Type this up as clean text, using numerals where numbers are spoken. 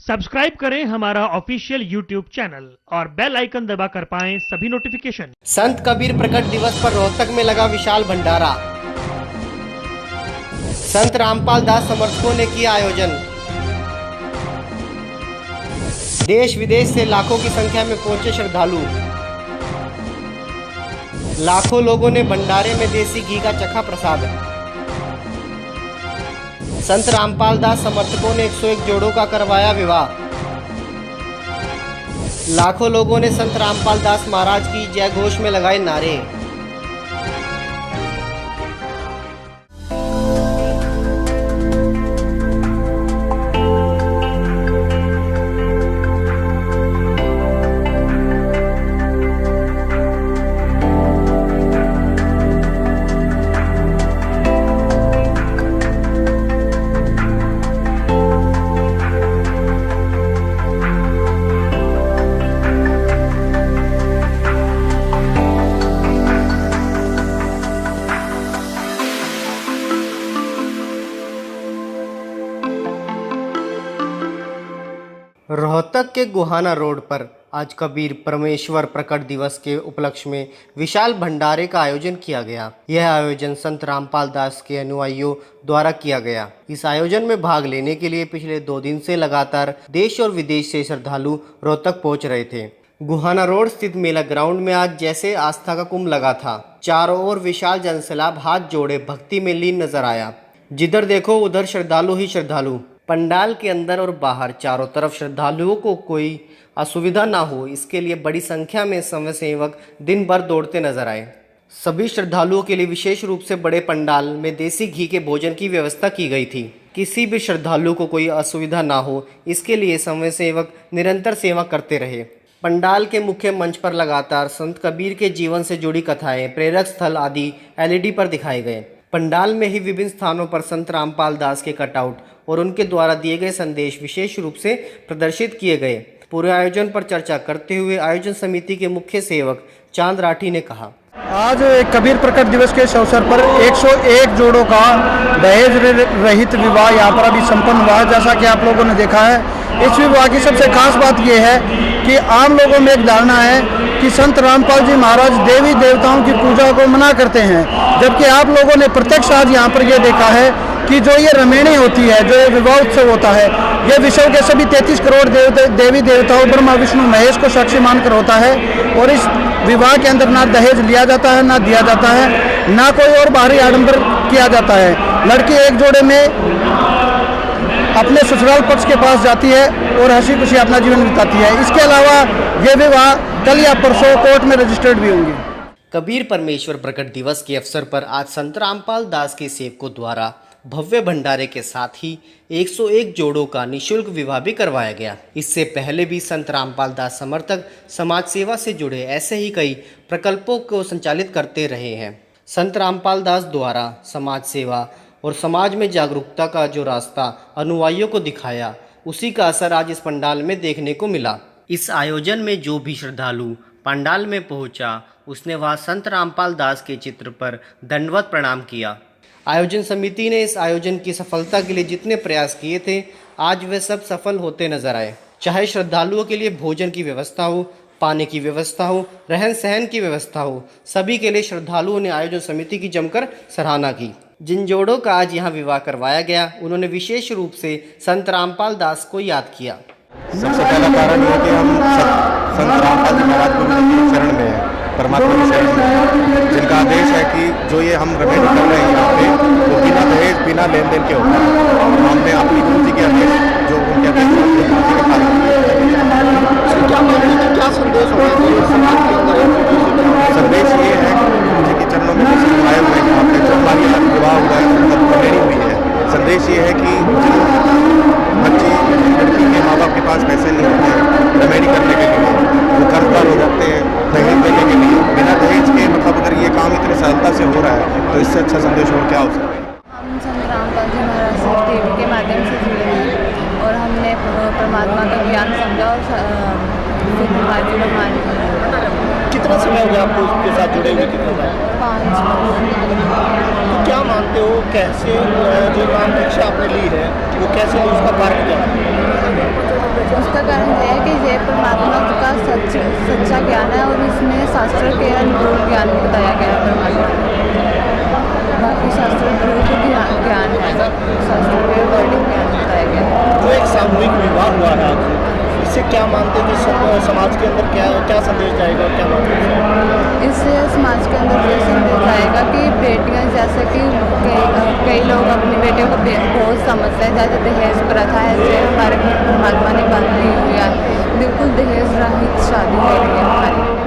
Subscribe करें हमारा official YouTube channel और बेल आइकन दबाकर पाएं सभी नोटिफिकेशन। संत कबीर प्रकट दिवस पर रोहतक में लगा विशाल भंडारा। संत रामपाल दास समर्थकों ने किया आयोजन। देश विदेश से लाखों की संख्या में पहुंचे श्रद्धालु। लाखों लोगों ने भंडारे में देसी घी का चखा प्रसाद। संत रामपाल दास समर्थकों ने 101 जोड़ों का करवाया विवाह। लाखों लोगों ने संत रामपाल दास महाराज की जय घोष में लगाए नारे। रोहतक के गोहाना रोड पर आज कबीर परमेश्वर प्रकट दिवस के उपलक्ष्य में विशाल भंडारे का आयोजन किया गया। यह आयोजन संत रामपाल दास के अनुयायियों द्वारा किया गया। इस आयोजन में भाग लेने के लिए पिछले 2 दिन से लगातार देश और विदेश से श्रद्धालु रोहतक पहुंच रहे थे। गोहाना रोड स्थित मेला ग्राउंड में आज जैसे आस्था का कुंभ लगा था। चारों ओर विशाल जनसैलाब हाथ जोड़े भक्ति में लीन नजर आया। जिधर देखो उधर श्रद्धालु ही श्रद्धालु। पंडाल के अंदर और बाहर चारों तरफ श्रद्धालुओं को कोई असुविधा ना हो, इसके लिए बड़ी संख्या में समय सेवक दिन भर दौड़ते नजर आए। सभी श्रद्धालुओं के लिए विशेष रूप से बड़े पंडाल में देसी घी के भोजन की व्यवस्था की गई थी। किसी भी श्रद्धालु को कोई असुविधा ना हो, इसके लिए समय सेवक निरंतर सेवा करते रहे। पंडाल के मुख्य मंच पर लगातार संत कबीर के जीवन से जुड़ी कथाएं, प्रेरक स्थल आदि LED पर दिखाए गए। पंडाल में ही विभिन्न स्थानों पर संत रामपाल दास के कटआउट और उनके द्वारा दिए गए संदेश विशेष रूप से प्रदर्शित किए गए। पूरे आयोजन पर चर्चा करते हुए आयोजन समिति के मुख्य सेवक चांद राठी ने कहा, आज कबीर प्रकट दिवस के अवसर पर 101 जोड़ों का दहेज रहित विवाह यहाँ पर अभी संपन्न हुआ है। जैसा कि आप लोगों ने देखा है, इस विवाह की सबसे खास बात यह है कि आम लोगों में एक धारणा है कि संत रामपाल जी महाराज देवी देवताओं की पूजा को मना करते हैं, जबकि आप लोगों ने प्रत्यक्ष आज यहाँ पर यह देखा है कि जो ये रमेणी होती है, जो ये विवाह उत्सव होता है, ये विश्व के सभी 33 करोड़ देवी देवताओं ब्रह्मा विष्णु महेश को साक्षी मानकर होता है। और इस विवाह के अंदर ना दहेज लिया जाता है, ना दिया जाता है, ना कोई और बाहरी आडंबर किया जाता है। लड़की एक जोड़े में अपने ससुराल पक्ष के पास जाती है और हंसी खुशी अपना जीवन बिताती है। इसके अलावा ये विवाह कल या परसों कोर्ट में रजिस्टर्ड भी होंगे। कबीर परमेश्वर प्रकट दिवस के अवसर पर आज संत रामपाल दास के सेवकों द्वारा भव्य भंडारे के साथ ही 101 जोड़ों का निःशुल्क विवाह भी करवाया गया। इससे पहले भी संत रामपाल दास समर्थक समाज सेवा से जुड़े ऐसे ही कई प्रकल्पों को संचालित करते रहे हैं। संत रामपाल दास द्वारा समाज सेवा और समाज में जागरूकता का जो रास्ता अनुयायियों को दिखाया, उसी का असर आज इस पंडाल में देखने को मिला। इस आयोजन में जो भी श्रद्धालु पंडाल में पहुंचा, उसने वहां संत रामपाल दास के चित्र पर दंडवत प्रणाम किया। आयोजन समिति ने इस आयोजन की सफलता के लिए जितने प्रयास किए थे, आज वे सब सफल होते नजर आए। चाहे श्रद्धालुओं के लिए भोजन की व्यवस्था हो, पानी की व्यवस्था हो, रहन सहन की व्यवस्था हो, सभी के लिए श्रद्धालुओं ने आयोजन समिति की जमकर सराहना की। जिन जोड़ों का आज यहाँ विवाह करवाया गया, उन्होंने विशेष रूप से संत रामपाल दास को याद किया। सबसे पहला कारण यह कि हम संत रामपाल जी महाराज के शरण में हैं, परमात्मा के शरण में, जिनका आदेश है कि जो ये हम रमेणी कर रहे हैं यहाँ पे, वो बिना दहेज बिना लेन देन के होता है। हमने अपनी गुरु जी के आदेश, जो उनके आदेश क्या संदेश होगा समाज के अंदर? संदेश ये है कि गुरु जी के चरणों में आए हुए हैं, यहाँ पे जो हमारी आज विवाह हुआ है, रमेणी हुई है। संदेश ये है कि बच्ची लड़की के माँ बाप के पास पैसे नहीं होते हैं रमेणी करने के लिए, वो कर्जदार हो जाते हैं दहेज देने के लिए। बिना दहेज के मतलब अगर ये काम इतनी सरलता से हो रहा है, तो इससे अच्छा संदेश और क्या हो सकता है। हम संत रामपाल जी महाराज टीवी के माध्यम से जुड़े हैं और हमने परमात्मा का ज्ञान समझा और कितना समय हो गया आपको उसके साथ जुड़े हुए? कितना? 5 तो क्या मानते हो, कैसे जो नाम दीक्षा आपने ली है वो कैसे उसका कारण क्या है? शास्त्र के अनुरूप ज्ञान बताया गया परमात्मा ने। बाकी शास्त्र विरुद्ध ज्ञान है, शास्त्र के अकॉर्डिंग ज्ञान बताया गया। जो एक सामूहिक विवाह हुआ है आज, इससे क्या मानते हैं कि समाज के अंदर क्या संदेश जाएगा और क्या मानते हैं? इससे समाज के अंदर ये संदेश आएगा कि बेटियां, जैसे कि कई लोग अपनी बेटियों को बोझ समझते हैं, जैसे दहेज प्रथा है, जो हमारे परमात्मा ने बंद की हुई है। बिल्कुल दहेज रहित शादी हो रही है हमारी।